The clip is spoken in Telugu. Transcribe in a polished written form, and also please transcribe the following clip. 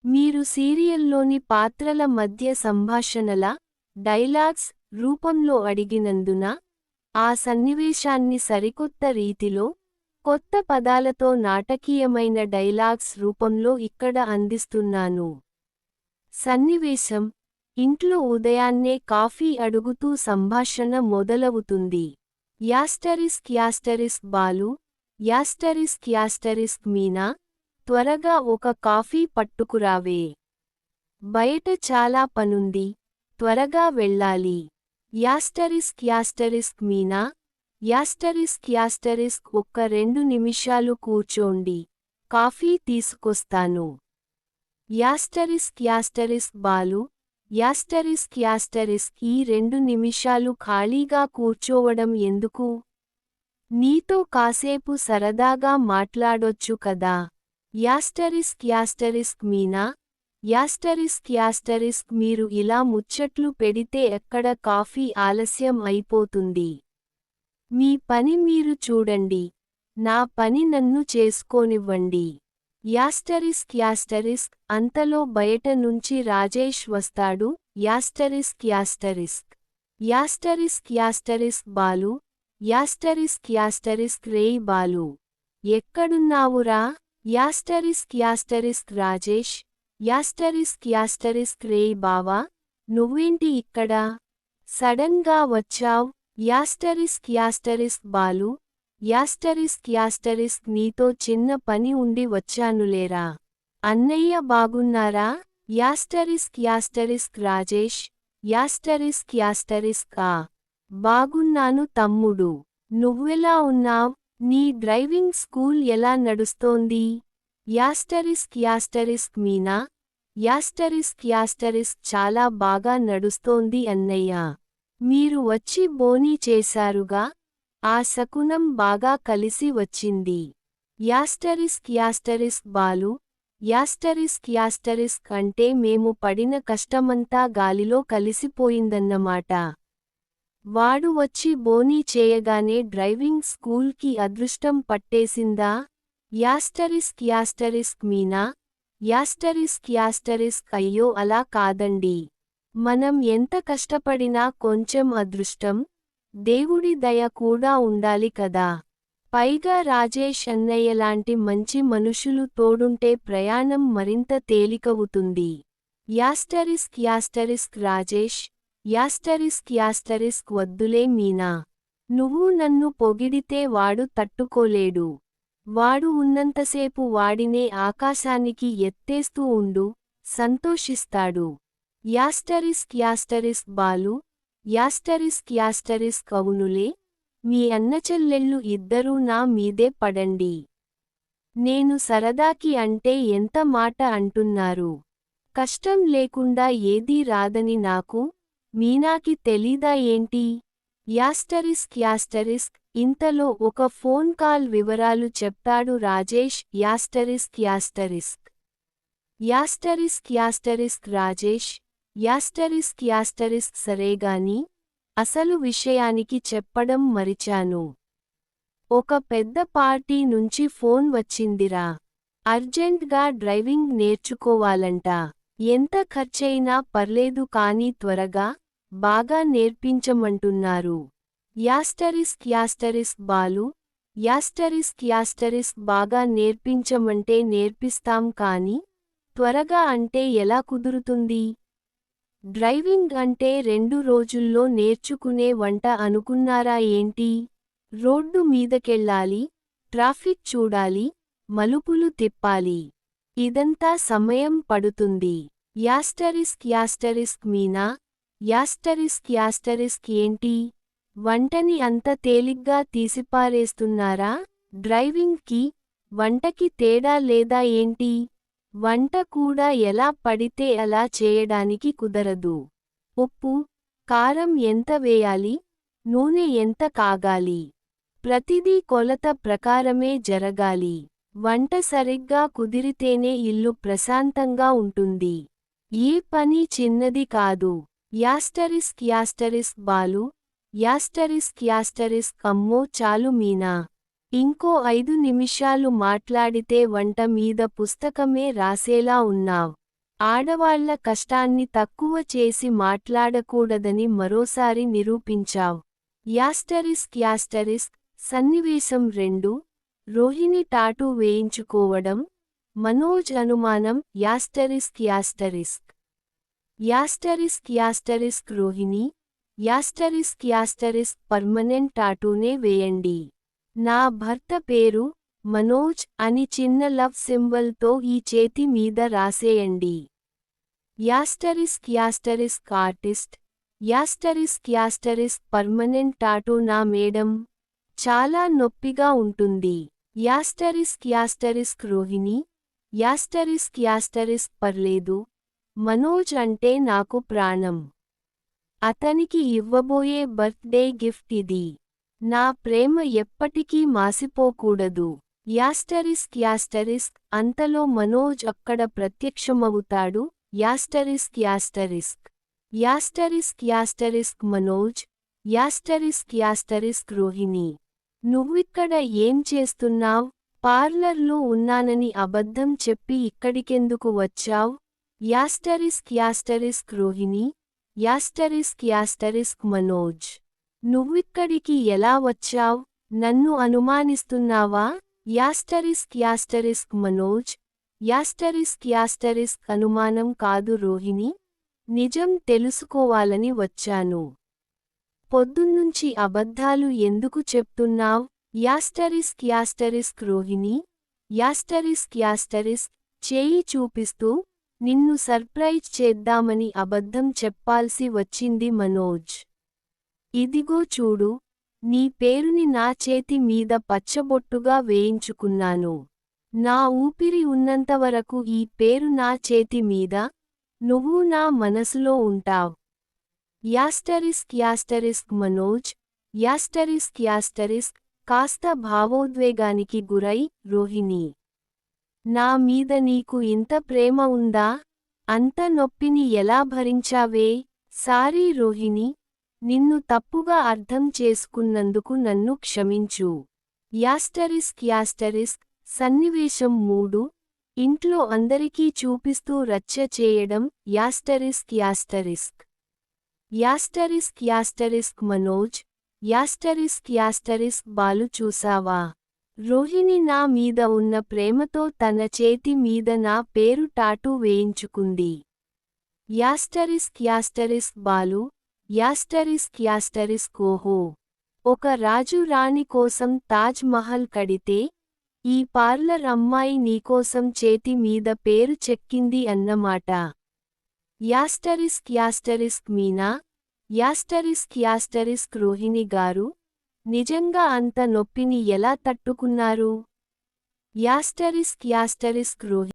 మీరు సీరియల్లోని పాత్రల మధ్య సంభాషణల, డైలాగ్స్ రూపంలో అడిగినందున, ఆ సన్నివేశాన్ని సరికొత్త రీతిలో, కొత్త పదాలతో నాటకీయమైన డైలాగ్స్ రూపంలో ఇక్కడ అందిస్తున్నాను. సన్నివేశం: ఇంట్లో ఉదయాన్నే కాఫీ అడుగుతూ సంభాషణ మొదలవుతుంది. బాలు: మీనా, త్వరగా ఒక కాఫీ పట్టుకురావే. బయట చాలా పనుంది, త్వరగా వెళ్ళాలి. మీనా: ఒక్క 2 నిమిషాలు కూర్చోండి, కాఫీ తీసుకొస్తాను. బాలు: ఈ 2 నిమిషాలు ఖాళీగా కూర్చోవడం ఎందుకు? నీతో కాసేపు సరదాగా మాట్లాడొచ్చు కదా. మీనా: మీరు ఇలా ముచ్చట్లు పెడితే ఎక్కడ కాఫీ ఆలస్యం అయిపోతుంది. మీ పని మీరు చూడండి, నా పని నన్ను చేసుకోనివ్వండి. అంతలో బయట నుంచి రాజేష్ వస్తాడు. బాలు: రేయ్ బాలు, ఎక్కడున్నావురా? రాజేష్: రేయ్ బావా, నువ్వేంటి ఇక్కడ? సడన్ గా వచ్చావ్? బాలు: నీతో చిన్న పని ఉండి వచ్చానులేరా. అన్నయ్య బాగున్నారా? రాజేష్: బాగున్నాను తమ్ముడు. నువ్వెలా ఉన్నావ్? నీ డ్రైవింగ్ స్కూల్ ఎలా నడుస్తోంది? మీనా: చాలా బాగా నడుస్తోంది అన్నయ్య. మీరు వచ్చి బోనీ చేశారుగా, ఆ శకునం బాగా కలిసి వచ్చింది. బాలు: అంటే మేము పడిన కష్టమంతా గాలిలో కలిసిపోయిందన్నమాట. వాడు వచ్చి బోనీ చేయగానే డ్రైవింగ్ స్కూల్కి అదృష్టం పట్టేసిందా? మీనా: అయ్యో అలా కాదండి. మనం ఎంత కష్టపడినా కొంచెం అదృష్టం, దేవుడి దయ కూడా ఉండాలి కదా. పైగా రాజేష్ అన్నయ్యలాంటి మంచి మనుషులు తోడుంటే ప్రయాణం మరింత తేలికవుతుంది. రాజేష్: వద్దులే మీనా. నువ్వు నన్ను పొగిడితే వాడు తట్టుకోలేడు. వాడు ఉన్నంతసేపు వాడినే ఆకాశానికి ఎత్తేస్తూ ఉండు, సంతోషిస్తాడు. బాలు: అవునులే, మీ అన్నచెల్లెళ్ళు ఇద్దరూ నా మీదే పడండి. నేను సరదాకి అంటే ఎంత మాట అంటున్నారు. కష్టం లేకుండా ఏదీ రాదని నాకు, మీనాకి తెలీదా ఏంటి? ఇంతలో ఒక ఫోన్ కాల్ వివరాలు చెప్తాడు రాజేష్. రాజేష్: సరేగాని, అసలు విషయానికి చెప్పడం మరిచాను. ఒక పెద్ద పార్టీ నుంచి ఫోన్ వచ్చిందిరా. అర్జెంట్గా డ్రైవింగ్ నేర్చుకోవాలంట. ఎంత ఖర్చైనా పర్లేదు కానీ త్వరగా, బాగా నేర్పించమంటున్నారు. బాలు: బాగా నేర్పించమంటే నేర్పిస్తాం కానీ, త్వరగా అంటే ఎలా కుదురుతుంది? డ్రైవింగ్ అంటే 2 రోజుల్లో నేర్చుకునే వంట అనుకున్నారా ఏంటి? రోడ్డు మీదకెళ్ళాలి, ట్రాఫిక్ చూడాలి, మలుపులు తిప్పాలి. ఇదంతా సమయం పడుతుంది. మీనా: ఏంటి? వంటని అంత తేలిగ్గా తీసిపారేస్తున్నారా? డ్రైవింగ్కి, వంటకి తేడా లేదా ఏంటి? వంట కూడా ఎలా పడితే అలా చేయడానికి కుదరదు. ఉప్పు, కారం ఎంత వేయాలి, నూనె ఎంత కాగాలి, ప్రతిదీ కొలత ప్రకారమే జరగాలి. వంట సరిగ్గా కుదిరితేనే ఇల్లు ప్రశాంతంగా ఉంటుంది. ఏ పని చిన్నది కాదు. బాలు: అమ్మో చాలు మీనా. ఇంకో 5 నిమిషాలు మాట్లాడితే వంట మీద పుస్తకమే రాసేలా ఉన్నావ్. ఆడవాళ్ల కష్టాన్ని తక్కువ చేసి మాట్లాడకూడదని మరోసారి నిరూపించావ్. యాస్టరిస్క్ సన్నివేశం 2 రోహిణి టాటూ వేయించుకోవడం, మనోజ్ అనుమానం. యాస్టరిస్క్ రోహిణి. యాస్టరిస్క్ పర్మనెంట్ టాటూనే వేయండి. నా భర్త పేరు మనోజ్ అని చిన్న లవ్ సింబల్ తో ఈ చేతి మీద రాసేయండి. Asterisk artist. Asterisk permanent tattoo నా మేడం. చాలా నొప్పిగా ఉంటుంది. యాస్టరిస్క్ రోహిణి. యాస్టరిస్క్ పర్లేదు. మనోజ్ అంటే నాకు ప్రాణం. అతనికి ఇవ్వబోయే బర్త్డే గిఫ్ట్ ఇది. నా ప్రేమ ఎప్పటికీ మాసిపోకూడదు. యాస్టరిస్క్ అంతలో మనోజ్ అక్కడ ప్రత్యక్షమవుతాడు. యాస్టరిస్క్ మనోజ్. యాస్టరిస్క్ రోహిణి. నువ్విక్కడ ఏం చేస్తున్నావ్? పార్లర్లో ఉన్నానని అబద్ధం చెప్పి ఇక్కడికెందుకు వచ్చావ్? యాస్టరిస్క్ రోహిణి. యాస్టరిస్క్ మనోజ్. నువ్విక్కడికి ఎలా వచ్చావ్? నన్ను అనుమానిస్తున్నావా? యాస్టరిస్క్ మనోజ్. యాస్టరిస్క్ అనుమానం కాదు రోహిణి. నిజం తెలుసుకోవాలని వచ్చాను. పొద్దున్నుంచి అబద్ధాలు ఎందుకు చెప్తున్నావ్? యాస్టరిస్క్ రోహిణి. యాస్టరిస్క్ చేయి చూపిస్తూ, నిన్ను సర్ప్రైజ్ చేద్దామని అబద్ధం చెప్పాల్సి వచ్చింది మనోజ్. ఇదిగో చూడు, నీ పేరుని నా చేతి మీద పచ్చబొట్టుగా వేయించుకున్నాను. నా ఊపిరి ఉన్నంతవరకు ఈ పేరు నా చేతి మీద, నువ్వు నా మనసులో ఉంటావ్. యాస్టరిస్క్ మనోజ్. యాస్టరిస్క్ కాస్త భావోద్వేగానికి గురై, రోహిణి. నా మీద నీకు ఇంత ప్రేమ ఉందా? అంత నొప్పిని ఎలా భరించావే? సారీ రోహిణి. నిన్ను తప్పుగా అర్థం చేసుకున్నందుకు నన్ను క్షమించు. యాస్టరిస్క్ సన్నివేశం 3 ఇంట్లో అందరికీ చూపిస్తూ రచ్చ చేయడం. యాస్టరిస్క్ మనోజ్. యాస్టరిస్క్ బాలు చూసావా? రోహిణి నా మీద ఉన్న ప్రేమతో తన చేతి మీద నా పేరు టాటూ వేయించుకుంది. యాస్టరిస్క్ బాలు. యాస్టరిస్క్ ఓహో. ఒక రాజు రాణి కోసం తాజ్ మహల్ కడితే, ఈ పార్లర్ అమ్మాయి నీకోసం చేతి మీద పేరు చెక్కింది అన్నమాట. యాస్టరిస్క్ మీనా. యాస్టరిస్క్ రోహిణి గారు. నిజంగా అంత నొప్పిని ఎలా తట్టుకున్నారు? యాస్టరిస్క్ రోహిణి.